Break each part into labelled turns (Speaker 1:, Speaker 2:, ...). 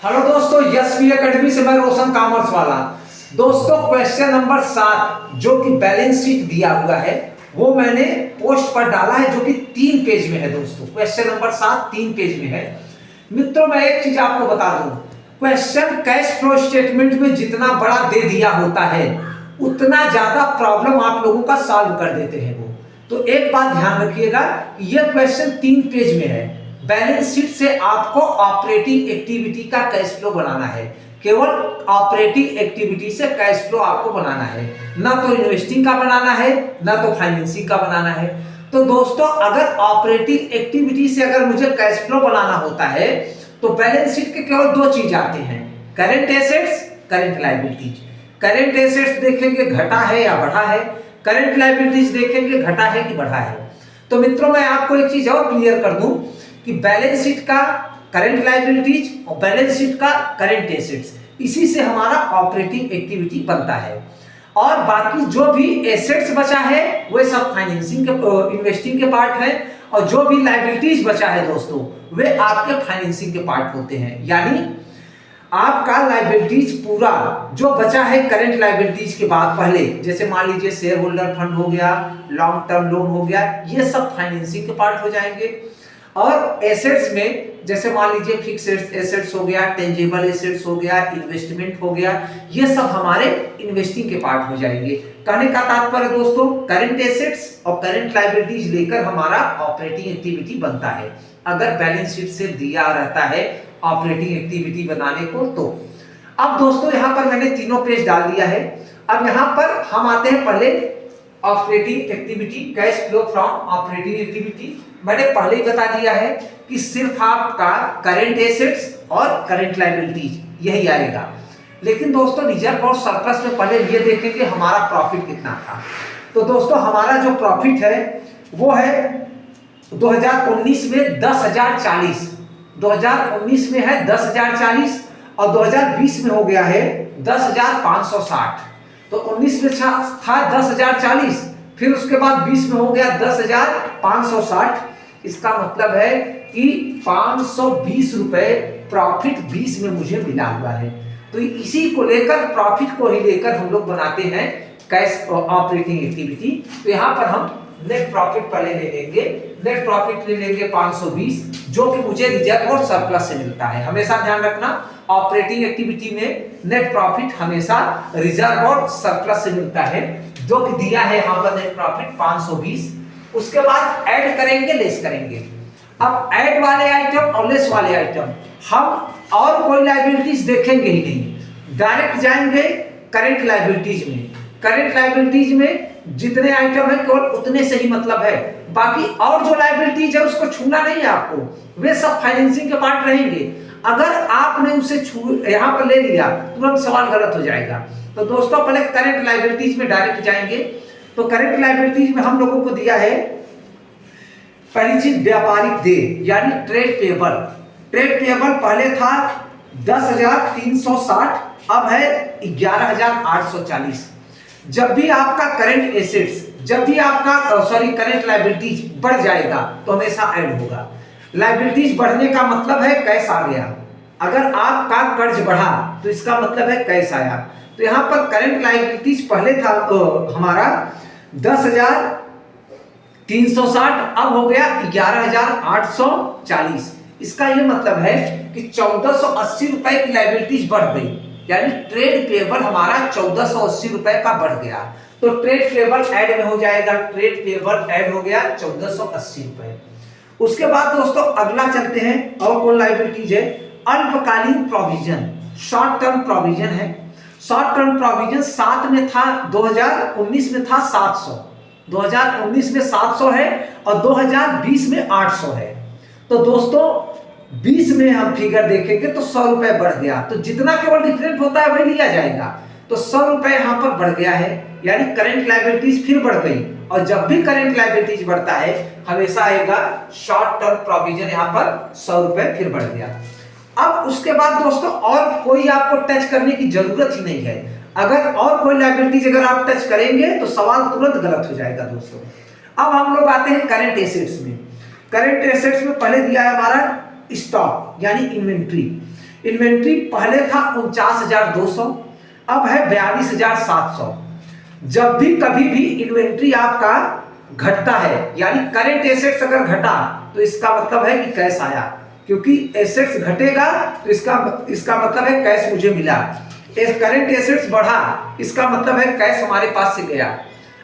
Speaker 1: Hello दोस्तों, yes we academy से मैं रोशन कॉमर्स वाला। दोस्तों क्वेश्चन नंबर 7 जो कि बैलेंस शीट दिया हुआ है वो मैंने पोस्ट पर डाला है, जो कि 3 पेज में है। दोस्तों क्वेश्चन नंबर 7 3 पेज में है। मित्रों मैं एक चीज आपको बता दूं, क्वेश्चन कैश फ्लो स्टेटमेंट में जितना बड़ा दे दिया होता है उतना ज्यादा प्रॉब्लम आप लोगों का सॉल्व कर देते हैं वो। तो एक बात ध्यान रखिएगा कि यह क्वेश्चन 3 पेज में है। बैलेंस शीट से आपको ऑपरेटिंग एक्टिविटी का कैश फ्लो बनाना है, केवल ऑपरेटिंग एक्टिविटी से कैश फ्लो आपको बनाना है, ना तो इन्वेस्टिंग का बनाना है ना तो फाइनेंसिंग का बनाना है। तो दोस्तों अगर ऑपरेटिंग एक्टिविटी से अगर मुझे कैश फ्लो बनाना होता है तो बैलेंस शीट के केवल 2 चीज आते हैं, current assets, current liabilities. Current assets देखेंगे घटा है या बढ़ा है, करंट लायबिलिटीज देखेंगे घटा है कि बढ़ा है। तो मित्रों मैं आपको एक चीज और क्लियर कर दूं कि बैलेंस शीट का करंट लायबिलिटीज और बैलेंस शीट का करंट एसेट्स, इसी से हमारा ऑपरेटिंग एक्टिविटी बनता है। और बाकी जो भी एसेट्स बचा है वो सब फाइनेंसिंग के इन्वेस्टिंग के पार्ट है, और जो भी लायबिलिटीज बचा है दोस्तों वे आपके फाइनेंसिंग के पार्ट होते हैं। यानी आपका लायबिलिटीज पूरा जो बचा है करंट लायबिलिटीज के बाद पहले, जैसे मान लीजिए शेयर होल्डर फंड हो गया, लॉन्ग टर्म लोन हो गया, ये सब फाइनेंसिंग के पार्ट हो जाएंगे। और एसेट्स में जैसे मान लीजिए फिक्स एसेट्स हो गया, टेंजिबल एसेट्स हो गया, इन्वेस्टमेंट हो गया, ये सब हमारे इन्वेस्टिंग के पार्ट हो जाएंगे। कहने का तात्पर्य दोस्तों करंट एसेट्स और करंट लायबिलिटीज लेकर हमारा ऑपरेटिंग एक्टिविटी बनता है, अगर बैलेंस शीट से दिया रहता है ऑपरेटिंग एक्टिविटी बनाने को। तो अब दोस्तों यहाँ पर मैंने तीनों पेज डाल दिया है। अब यहाँ पर हम आते हैं पहले operating activity, cash flow from operating activity. मैंने पहले ही बता दिया है कि सिर्फ आपका करंट एसेट्स और करंट लायबिलिटीज यही आएगा। लेकिन दोस्तों रिजर्व और सरप्लस में पहले ये देखेंगे हमारा प्रॉफिट कितना था। तो दोस्तों हमारा जो प्रॉफिट है वो है 2019 में 10,040, 2019 में है 10,040 और 2020 में हो गया है 10,560। तो 19 में था 10,040, फिर उसके बाद 20 में हो गया 10,560। इसका मतलब है कि 520 रुपए प्रॉफिट 20 में मुझे मिला हुआ है। तो इसी को लेकर, प्रॉफिट को ही लेकर हम लोग बनाते हैं कैश ऑपरेटिंग एक्टिविटी। तो यहाँ पर हम नेट प्रॉफिट पहले ले लेंगे, नेट प्रॉफिट ले लेंगे 520, जो कि मुझे रिजर्व और सरप्लस से मिलता है। हमेशा ध्यान रखना ऑपरेटिंग एक्टिविटी में नेट प्रॉफिट हमेशा रिजर्व और सरप्लस से मिलता है, जो कि दिया है यहाँ पर नेट प्रॉफिट 520। उसके बाद ऐड करेंगे, लेस करेंगे। अब ऐड वाले आइटम और लेस वाले आइटम हम और कोई लायबिलिटीज देखेंगे ही नहीं, डायरेक्ट जाएंगे करंट लायबिलिटीज में। करंट लायबिलिटीज में जितने आइटम है केवल उतने से ही मतलब है, बाकी और जो लायबिलिटीज है उसको छूना नहीं है आपको, वे सब फाइनेंसिंग के पार्ट रहेंगे। अगर आपने उसे यहाँ पर ले लिया तुरंत सवाल गलत हो जाएगा। तो दोस्तों पहले करंट लायबिलिटीज में डायरेक्ट जाएंगे। तो करंट लायबिलिटीज में हम लोगों को दिया है पहली चीज व्यापारिक देय, यानी ट्रेड पेबल। ट्रेड पेबल पहले था 10,360, अब है 11,840। जब भी आपका करंट एसेट्स, जब भी आपका करंट लायबिलिटीज बढ़ जाएगा तो हमेशा ऐड होगा। लायबिलिटीज बढ़ने का मतलब है कैश आ गया। अगर आपका कर्ज बढ़ा तो इसका मतलब है कैश आया। तो यहाँ पर करंट लायबिलिटीज पहले था हमारा 10,360, अब हो गया 11,840। इसका ये मतलब है कि 1,480 रुपए की लायबिलिटीज बढ़ गई, यानी ट्रेड पेबल हमारा 1,480 रुपए का बढ़ गया। तो ट्रेड पेबल ऐड में हो जाएगा, ट्रेड पेबल ऐड हो गया 1,480 रुपए। उसके बाद दोस्तों अगला चलते हैं, और कौन लायबिलिटीज है, अल्पकालीन प्रोविजन, शॉर्ट टर्म प्रोविजन है। शॉर्ट टर्म प्रोविजन 7 में था, 2019 में था 700, 2019 में 700 है और 2020 में 800 है। तो दोस्तों 20 में हम फिगर देखेंगे तो 100 रुपए बढ़ गया, तो जितना केवल डिफरेंट होता है वही लिया जाएगा। तो 100 रुपए यहाँ पर बढ़ गया है, यानी करंट लायबिलिटीज फिर बढ़ गई। और जब भी करंट लायबिलिटीज बढ़ता है हमेशा आएगा शॉर्ट टर्म प्रोविजन, यहाँ पर 100 रुपए फिर बढ़ गया। अब उसके बाद दोस्तों और कोई आपको टच करने की जरूरत ही नहीं है। अगर और कोई लायबिलिटीज अगर आप टच करेंगे तो सवाल तुरंत गलत हो जाएगा दोस्तों। अब हम लोग आते हैं करंट एसेट्स में। करंट एसेट्स में पहले दिया है हमारा स्टॉक यानी इन्वेंट्री। इन्वेंट्री पहले था 49,200, अब है 42,700। जब भी कभी भी इन्वेंट्री आपका घटता है, यानी करेंट एसेट्स अगर घटा तो इसका मतलब है कि कैश आया, क्योंकि एसेट्स घटेगा तो इसका मतलब है कैश मुझे मिला। करेंट एसेट्स बढ़ा, इसका मतलब है कैश हमारे पास से गया।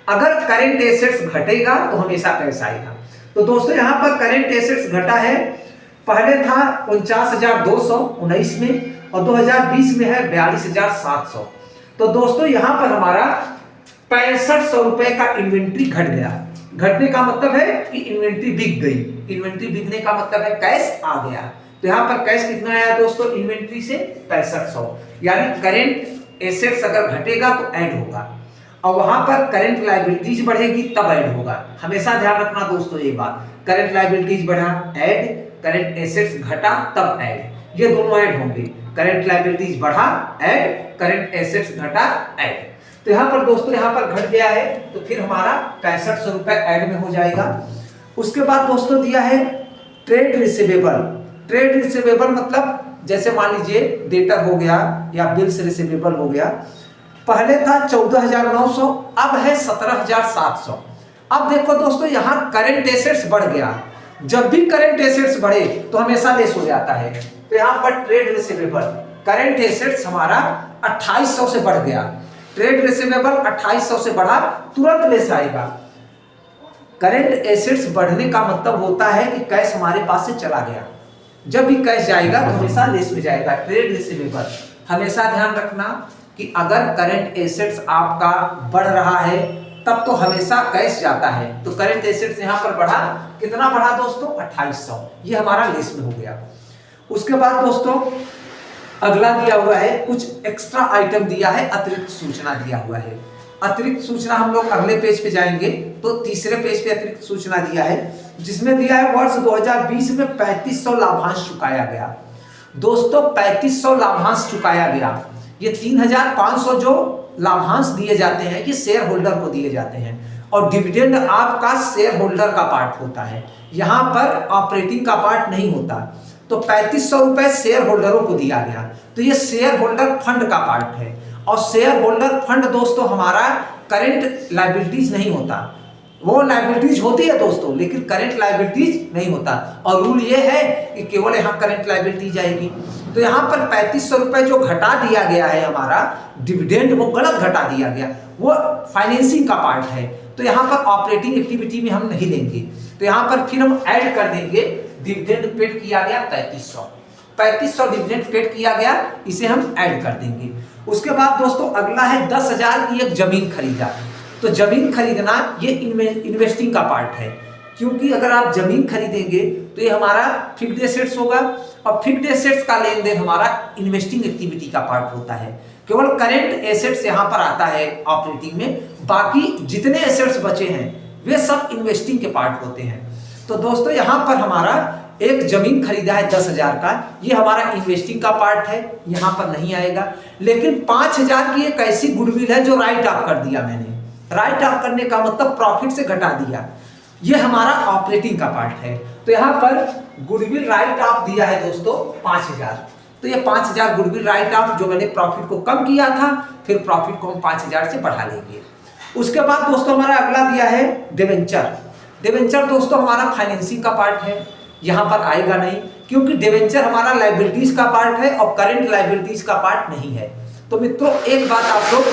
Speaker 1: अगर करेंट एसेट्स घटेगा तो हमेशा कैश आएगा। तो दोस्तों यहाँ पर करेंट एसेट्स घटा है, पहले था 49,219 में और 2020 में है 42,700। तो दोस्तों यहाँ पर हमारा 6500 रुपए का इन्वेंट्री घट गया। घटने का मतलब है कि इन्वेंट्री बिक गई। इन्वेंट्री बिकने का मतलब है कैश आ गया। तो यहाँ पर कैश कितना आया दोस्तों इन्वेंट्री से 6500, यानी करेंट एसेट्स अगर घटेगा तो ऐड होगा और वहां पर करेंट लायबिलिटीज बढ़ेगी तब ऐड होगा। हमेशा ध्यान रखना दोस्तों ये बात, करेंट लायबिलिटीज बढ़ा ऐड, करेंट एसेट्स घटा तब ऐड, ये दोनों ऐड होंगे। करेंट लायबिलिटीज बढ़ा ऐड, करेंट एसेट्स घटा ऐड। तो यहाँ पर दोस्तों यहाँ पर घट गया है तो फिर हमारा 6500 रुपए ऐड में हो जाएगा। उसके बाद दोस्तों दिया है ट्रेड रिसीवेबल। ट्रेड रिसीवेबल मतलब जैसे मान लीजिए डेटर हो गया या बिल्स रिसीवेबल हो गया। पहले था 14,900, अब है 17,700। अब देखो दोस्तों यहाँ करंट एसेट्स बढ़ गया। जब भी करंट एसेट्स बढ़े तो हमेशा लेस हो जाता है। तो यहाँ पर ट्रेड रिसीवेबल, करंट एसेट्स हमारा 2800 से बढ़ गया। ट्रेड रिसीवेबल 2800 से बढ़ा, तुरंत लेस आएगा। करंट एसेट्स बढ़ने का मतलब होता है कि कैश हमारे पास से चला गया। जब भी कैश जाएगा तो हमेशा लेस में जाएगा। ट्रेड रिसीवेबल हमेशा ध्यान रखना कि अगर करंट एसेट्स आपका बढ़ रहा है तब तो हमेशा कैश जाता है। तो करंट एसेट्स यहाँ पर बढ़ा, कितना बढ़ा दोस्तों 2800, ये हमारा लेस में हो गया। उसके बाद दोस्तों अगला दिया हुआ है, कुछ एक्स्ट्रा आइटम दिया है, अतिरिक्त सूचना दिया हुआ है। अतिरिक्त सूचना हम लोग अगले पेज पे जाएंगे तो तीसरे पेज पे अतिरिक्त सूचना दिया है, जिसमें दिया है वर्ष 2020 में 3500 लाभांश चुकाया गया। दोस्तों 3500 लाभांश चुकाया गया। ये 3,500 जो लाभांश दिए जाते हैं ये शेयर होल्डर को दिए जाते हैं और डिविडेंड आपका शेयर होल्डर का पार्ट होता है, यहाँ पर ऑपरेटिंग का पार्ट नहीं होता। तो 3500 रुपए शेयर होल्डरों को दिया गया, तो ये शेयर होल्डर फंड का पार्ट है। और शेयर होल्डर फंड दोस्तों हमारा करंट लायबिलिटीज नहीं होता, वो लायबिलिटीज होती है दोस्तों लेकिन करंट लायबिलिटीज नहीं होता। और रूल ये है कि केवल यहाँ करंट लायबिलिटीज आएगी। तो यहाँ पर 3500 रुपए जो घटा दिया गया है हमारा डिविडेंड, वो गलत घटा दिया गया, वो फाइनेंसिंग का पार्ट है। तो यहाँ पर ऑपरेटिंग एक्टिविटी में हम नहीं लेंगे। तो यहाँ पर फिर हम ऐड कर देंगे, डिविडेंड पेड किया गया 3500 डिविडेंड पेड किया गया, इसे हम ऐड कर देंगे। उसके बाद दोस्तों अगला है 10,000 की एक जमीन खरीदा। तो जमीन खरीदना ये इन्वेस्टिंग का पार्ट है, क्योंकि अगर आप जमीन खरीदेंगे तो ये हमारा फिक्स्ड एसेट्स होगा और फिक्स्ड एसेट्स का लेन देन हमारा इन्वेस्टिंग एक्टिविटी का पार्ट होता है। केवल करंट एसेट्स यहाँ पर आता है ऑपरेटिंग में, बाकी जितने एसेट्स बचे हैं वे सब इन्वेस्टिंग के पार्ट होते हैं। तो दोस्तों यहाँ पर हमारा एक जमीन खरीदा है 10,000 का, ये हमारा इन्वेस्टिंग का पार्ट है, यहाँ पर नहीं आएगा। लेकिन 5,000 की एक ऐसी गुडविल है जो राइट ऑफ कर दिया मैंने। राइट ऑफ करने का मतलब प्रॉफिट से घटा दिया, ये हमारा ऑपरेटिंग का पार्ट है। तो यहाँ पर गुडविल राइट ऑफ दिया है दोस्तों 5,000। तो ये 5,000 गुडविल राइट ऑफ जो मैंने प्रॉफिट को कम किया था, फिर प्रॉफिट को हम 5,000 से बढ़ा लेंगे। उसके बाद दोस्तों हमारा अगला दिया है डिवेंचर। डिवेंचर दोस्तों हमारा फाइनेंसिंग का पार्ट है, यहाँ पर आएगा नहीं, क्योंकि डिवेंचर हमारा लायबिलिटीज का पार्ट है और करंट लायबिलिटीज का पार्ट नहीं है। तो मित्रों एक बात आप लोग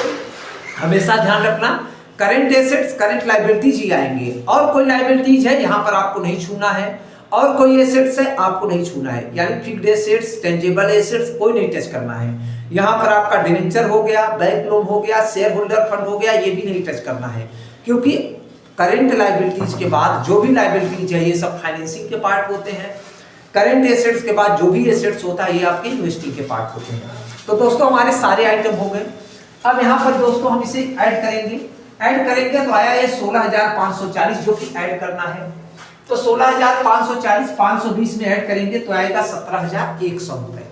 Speaker 1: हमेशा ध्यान रखना, करंट एसेट्स करंट लायबिलिटीज ही आएंगे, और कोई लायबिलिटीज है यहाँ पर आपको नहीं छूना है, और कोई एसेट्स है आपको नहीं छूना है, यानी फिक्स्ड एसेट्स टेंजिबल एसेट्स कोई नहीं टच करना है। यहाँ पर आपका डिवेंचर हो गया, बैंक लोन हो गया, शेयर होल्डर फंड हो गया, ये भी नहीं टच करना है, क्योंकि करंट लायबिलिटीज के बाद जो भी लायबिलिटीज है ये सब फाइनेंसिंग के पार्ट होते हैं। करंट एसेट्स के बाद जो भी एसेट्स होता है ये आपके इन्वेस्टिंग के पार्ट होते हैं। तो दोस्तों हमारे सारे आइटम हो गए। अब यहाँ पर दोस्तों हम इसे ऐड करेंगे तो आया ये 16,540 जो कि ऐड करना है। तो 16,540 520 में ऐड करेंगे तो आएगा 17,100 रुपए।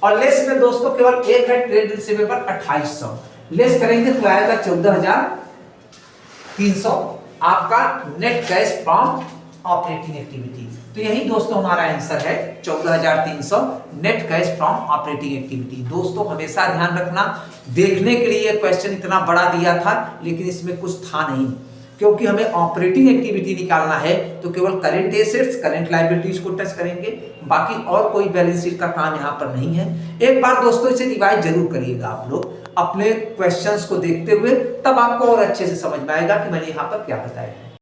Speaker 1: और लेस में दोस्तों केवल एक है ट्रेड रिसीवेबल 2800, लेस करेंगे तो आएगा 14,300 आपका net cash from operating activity. तो यही दोस्तों हमारा आंसर है 14,300 net cash from operating activity. दोस्तों हमेशा ध्यान रखना, देखने के लिए क्वेश्चन इतना बड़ा दिया था लेकिन इसमें कुछ था नहीं, क्योंकि हमें ऑपरेटिंग एक्टिविटी निकालना है तो केवल करंट एसेट्स करंट लायबिलिटीज को टच करेंगे, बाकी और कोई बैलेंस शीट का काम यहाँ पर नहीं है। एक बार दोस्तों इसे रिवाइज जरूर करिएगा आप लोग अपने क्वेश्चंस को देखते हुए, तब आपको और अच्छे से समझ में आएगा कि मैंने यहाँ पर क्या बताया।